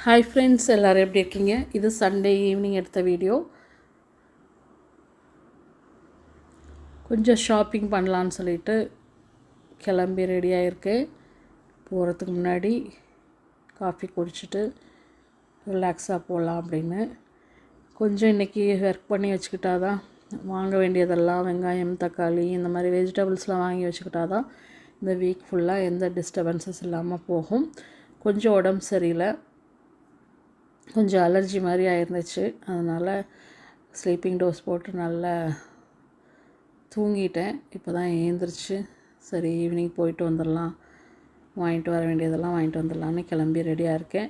Hi friends, எல்லோரும் எப்படி இருக்கீங்க? இது சண்டே ஈவினிங் எடுத்த வீடியோ. கொஞ்சம் ஷாப்பிங் பண்ணலான்னு சொல்லிட்டு கிளம்பி ரெடியாக இருக்கேன். போகிறதுக்கு முன்னாடி காஃபி குடிச்சிட்டு ரிலாக்ஸாக போகலாம் அப்படின்னு. கொஞ்சம் இன்றைக்கி ஒர்க் பண்ணி வச்சுக்கிட்டா தான் வாங்க வேண்டியதெல்லாம் வெங்காயம், தக்காளி இந்த மாதிரி வெஜிடபிள்ஸ்லாம் வாங்கி வச்சுக்கிட்டா தான் இந்த வீக் ஃபுல்லாக எந்த டிஸ்டர்பன்ஸஸ் இல்லாமல் போகும். கொஞ்சம் உடம்பு சரியில்லை, கொஞ்சம் அலர்ஜி மாதிரி ஆயிருந்துச்சு. அதனால் ஸ்லீப்பிங் டோஸ் போட்டு நல்லா தூங்கிட்டேன். இப்போ தான் எழுந்திரிச்சு சரி ஈவினிங் போயிட்டு வந்துடலாம், வாங்கிட்டு வர வேண்டியதெல்லாம் வாங்கிட்டு வந்துடலான்னு கிளம்பி ரெடியாக இருக்கேன்.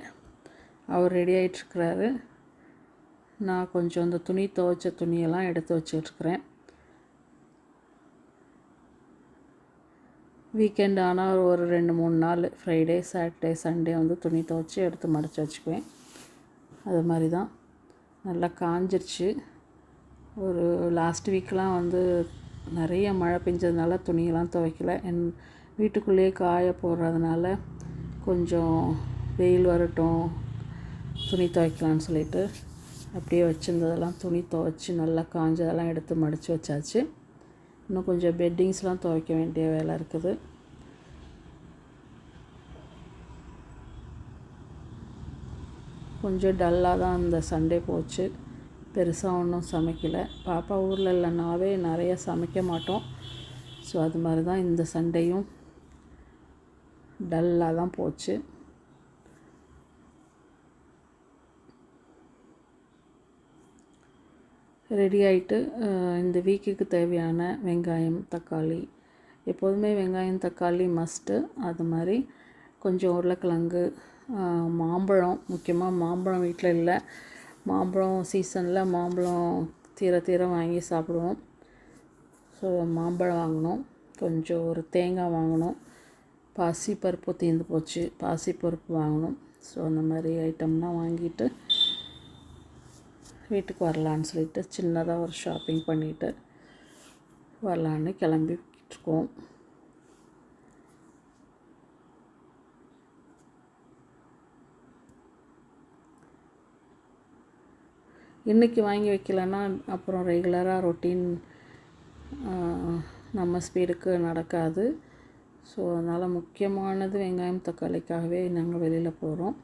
அவர் ரெடி ஆகிட்டுருக்கிறாரு. நான் கொஞ்சம் இந்த துவைச்ச துணியெல்லாம் எடுத்து வச்சிட்ருக்கிறேன். வீக்கெண்ட் ஆனால் ஒரு 2-3 நாள் ஃப்ரைடே, சாட்டர்டே, சண்டே வந்து துணி துவைச்சி எடுத்து மடித்து வச்சுக்குவேன். அது மாதிரி தான் நல்லா காஞ்சிருச்சு. ஒரு லாஸ்ட் வீக்கெலாம் வந்து நிறைய மழை பெஞ்சதுனால துணியெல்லாம் துவைக்கல. வீட்டுக்குள்ளேயே காய போடுறதுனால கொஞ்சம் வெயில் வரட்டும் துணி துவைக்கலான்னு சொல்லிட்டு அப்படியே வச்சுருந்ததெல்லாம் துணி துவைச்சி நல்லா காஞ்சதெல்லாம் எடுத்து மடித்து வச்சாச்சு. இன்னும் கொஞ்சம் பெட்டிங்ஸ்லாம் துவைக்க வேண்டிய வேலை இருக்குது. கொஞ்சம் டல்லாக தான் அந்த சண்டே போச்சு. பெருசாக ஒன்றும் சமைக்கலை. பாப்பா ஊரில் இல்லைனாவே நிறைய சமைக்க மாட்டோம். ஸோ அது மாதிரி தான் இந்த சண்டேயும் டல்லாக தான் போச்சு. ரெடி ஆகிட்டு இந்த வீக்குக்கு தேவையான வெங்காயம், தக்காளி, எப்போதுமே வெங்காயம் தக்காளி மஸ்ட்டு. அது மாதிரி கொஞ்சம் உருளைக்கிழங்கு, மாம்பழம். முக்கியமாக மாம்பழம் வீட்டில் இல்லை. மாம்பழம் சீசனில் மாம்பழம் தீர வாங்கி சாப்பிடுவோம். ஸோ மாம்பழம் வாங்கினோம். கொஞ்சம் ஒரு தேங்காய் வாங்கினோம். பாசிப்பருப்பு தீர்ந்து போச்சு, பாசிப்பருப்பு வாங்கினோம். ஸோ அந்த மாதிரி ஐட்டம்லாம் வாங்கிட்டு வீட்டுக்கு வரலான்னு சொல்லிட்டு சின்னதாக ஒரு ஷாப்பிங் பண்ணிவிட்டு வரலான்னு கிளம்பிட்டுருக்கோம். இன்றைக்கி வாங்கி வைக்கலன்னா அப்புறம் ரெகுலராக ரொட்டீன் நம்ம ஸ்பீடுக்கு நடக்காது. ஸோ அதனால் முக்கியமானது வெங்காயம் தக்காளிக்காகவே நாங்கள் வெளியில் போகிறோம்.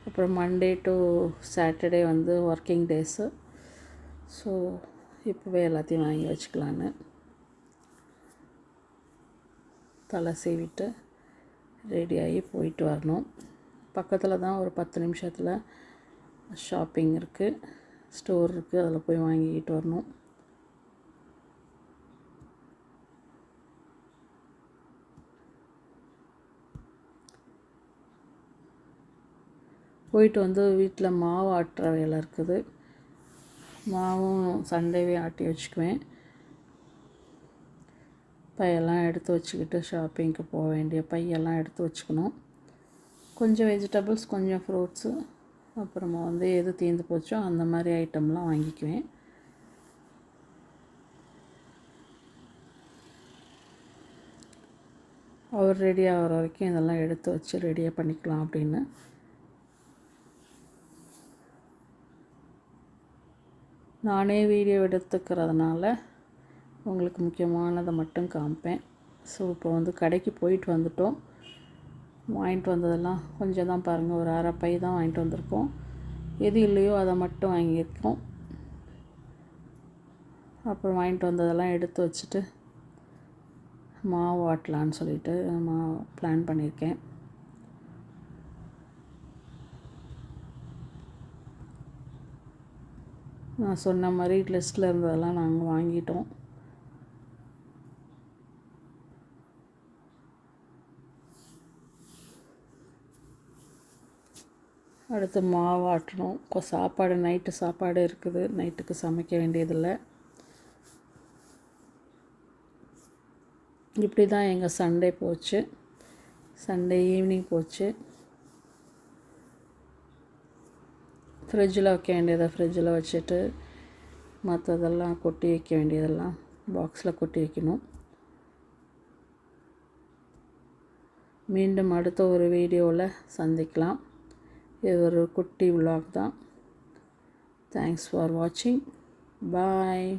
அப்புறம் மண்டே டு சாட்டர்டே வந்து ஒர்க்கிங் டேஸு. ஸோ இப்போவே எல்லாத்தையும் வாங்கி வச்சுக்கலான்னு தலை சீவிட்டு ரெடியாகி போயிட்டு வரணும். பக்கத்தில் தான் ஒரு 10 நிமிஷத்தில் ஷாப்பிங் இருக்குது, ஸ்டோர் இருக்குது. அதில் போய் வாங்கிக்கிட்டு வரணும். போயிட்டு வந்து வீட்டில் மாவு ஆட்டுற வேலை இருக்குது. மாவும் சண்டேவே ஆட்டி வச்சுக்குவேன். பையெல்லாம் எடுத்து வச்சுக்கிட்டு ஷாப்பிங்க்கு போக வேண்டிய பையெல்லாம் எடுத்து வச்சுக்கணும். கொஞ்சம் வெஜிடபிள்ஸ், கொஞ்சம் ஃப்ரூட்ஸு, அப்புறமா வந்து எது தீர்ந்து போச்சோ அந்த மாதிரி ஐட்டம்லாம் வாங்கிக்குவேன். அவர் ரெடி ஆகிற வரைக்கும் இதெல்லாம் எடுத்து வச்சு ரெடியாக பண்ணிக்கலாம் அப்படின்னு. நானே வீடியோ எடுத்துக்கிறதுனால உங்களுக்கு முக்கியமானதை மட்டும் காமிப்பேன். ஸோ இப்போ வந்து கடைக்கு போயிட்டு வந்துட்டோம். வாங்கிட்டு வந்ததெல்லாம் கொஞ்சம் தான் பாருங்கள், ஒரு அரை பை தான் வாங்கிட்டு வந்திருக்கோம். எது இல்லையோ அதை மட்டும் வாங்கியிருக்கோம். அப்புறம் வாங்கிட்டு வந்ததெல்லாம் எடுத்து வச்சுட்டு மாவு ஆட்டலான்னு சொல்லிட்டு பிளான் பண்ணியிருக்கேன். நான் சொன்ன மாதிரி லிஸ்ட்டில் இருந்ததெல்லாம் நாங்கள் வாங்கிட்டோம். அடுத்து மாவு ஆட்டணும். சாப்பாடு நைட்டு சாப்பாடு இருக்குது, நைட்டுக்கு சமைக்க வேண்டியதில்லை. இப்படி தான் எங்கள் சண்டே போச்சு. சண்டே ஈவினிங் போச்சு. ஃப்ரிட்ஜில் வைக்க வேண்டியதை ஃப்ரிட்ஜில் வச்சுட்டு மற்றதெல்லாம் கொட்டி வைக்க வேண்டியதெல்லாம் பாக்ஸில் கொட்டி வைக்கணும். மீண்டும் அடுத்த ஒரு வீடியோவில் சந்திக்கலாம். இது ஒரு குட்டி vlog தான். தேங்க்ஸ் ஃபார் வாட்சிங். பாய்.